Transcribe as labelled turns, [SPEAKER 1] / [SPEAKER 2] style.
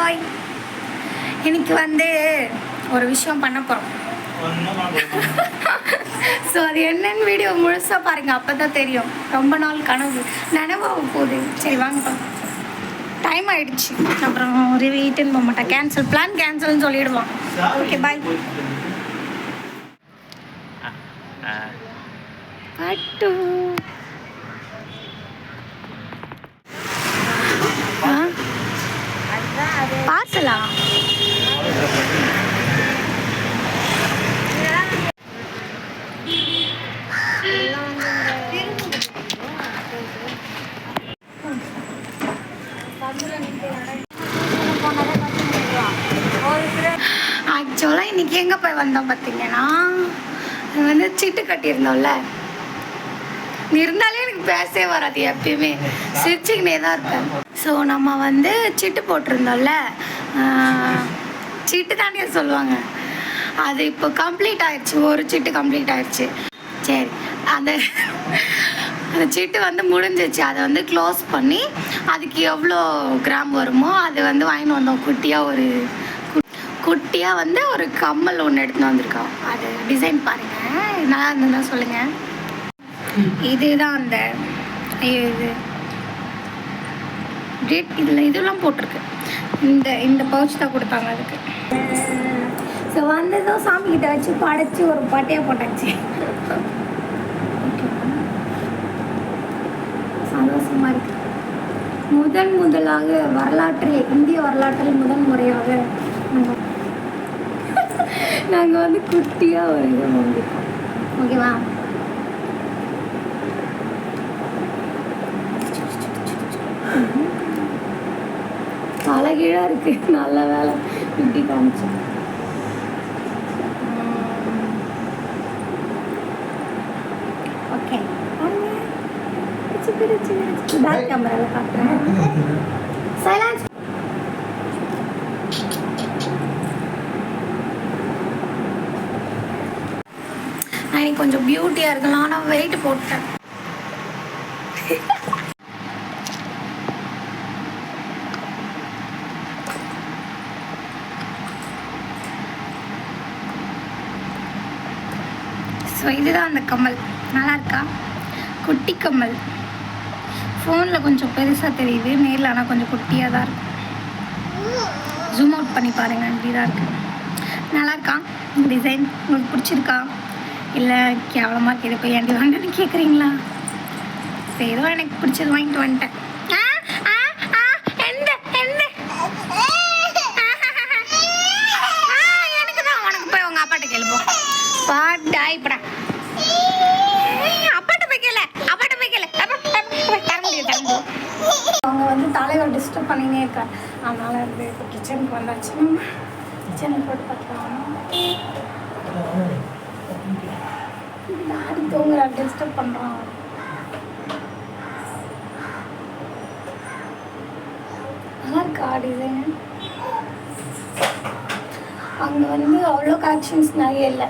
[SPEAKER 1] Hi. இன்னைக்கு வந்து ஒரு விஷயம் பண்ண போகிறோம். ஸோ அது என்னன்னு வீடியோ முழுசாக பாருங்கள், அப்போ தான் தெரியும். ரொம்ப நாள் கனவு நினைவாக போகுது. சரி வாங்க, டைம் ஆகிடுச்சு. அப்புறம் ஒரு வீட்டுன்னு போக மாட்டேன், கேன்சல், பிளான் கேன்சல்னு சொல்லிடுவான். Okay bye. அட்டு பார்சலா? ஆக்சுவலாக இன்னைக்கு எங்கே போய் வந்தோம் பார்த்தீங்கன்னா, வந்து சீட்டு கட்டியிருந்தோம்ல, இருந்தாலே எனக்கு பேசவே வராது, எப்பயுமே சிரிச்சுக்கினே தான் இருப்பேன். ஸோ நம்ம வந்து சீட்டு போட்டிருந்தோம்ல, சீட்டு தானே சொல்லுவாங்க, அது இப்போ கம்ப்ளீட் ஆயிடுச்சு. ஒரு சீட்டு கம்ப்ளீட் ஆயிடுச்சு. சரி, அந்த சீட்டு வந்து முடிஞ்சிச்சு. அதை வந்து க்ளோஸ் பண்ணி அதுக்கு எவ்வளோ கிராம் வருமோ அது வந்து வாங்கிட்டு வந்தோம். குட்டியாக வந்து ஒரு கம்மல் ஒன்று எடுத்துன்னு வந்திருக்கோம். அது டிசைன் பாருங்கள், நல்லா இருந்ததுன்னா சொல்லுங்கள். இதுதான் அந்த இது டேட், இதில் இதெல்லாம் போட்டிருக்கு. இந்த பவுச் தான் கொடுத்தாங்க அதுக்கு. ஸோ வந்ததும் சாமிக்கிட்ட வச்சு படைச்சி ஒரு பட்டையாக போட்டாச்சு. சந்தோஷமாக இருக்குது. முதலாக வரலாற்றில், இந்திய வரலாற்றில் முதன் முறையாக நாங்கள் வந்து குட்டியாக ஒரு இதை வாங்கிப்போம். ஓகேவா? அழகீழாக இருக்குது. நல்ல வேலை இப்படி காமிச்சோம். ஓகே, பேக் கேமராவில் காட்டுறேன். சைலன்ஸ். நான் கொஞ்சம் பியூட்டியாக இருக்கலாம், ஆனால் வெயிட் போட்டேன். ஸோ இதுதான் அந்த கம்மல். நல்லா இருக்கா? குட்டி கம்மல். ஃபோனில் கொஞ்சம் பெருசாக தெரியுது, நேரில் ஆனால் கொஞ்சம் குட்டியாக தான் இருக்கும். ஜூம் அவுட் பண்ணி பாருங்கள், இப்படி தான் இருக்குது. நல்லா இருக்கா டிசைன்? உங்களுக்கு பிடிச்சிருக்கா? இல்லை கேவலமாக இருக்குது, போய் ஏன்டி வாங்கன்னு கேட்குறீங்களா? சரி, ஏதோ எனக்கு பிடிச்சது வாங்கிட்டு வந்துட்டேன். எனக்கு தான், உனக்கு போய் உங்கள் அப்பாட்ட கேளுப்போம். பாட்டாய்ப்படா, அப்பாட்ட போய் கேளு, அப்பாட்ட போய் கேளு. தர முடியும். அவங்க வந்து தலைவர் டிஸ்டர்ப் பண்ணினே இருக்கார். அதனால வந்து இப்போ கிச்சனுக்கு வந்தாச்சு. கிச்சனுக்கு போட்டு பார்க்கலாம். டாடி தூங்குற டிஸ்டர்ப் பண்ணுறான். நல்லா இருக்கா டிசைன்? அங்கே வந்து அவ்வளோ கலெக்ஷன்ஸ் நிறைய இல்லை.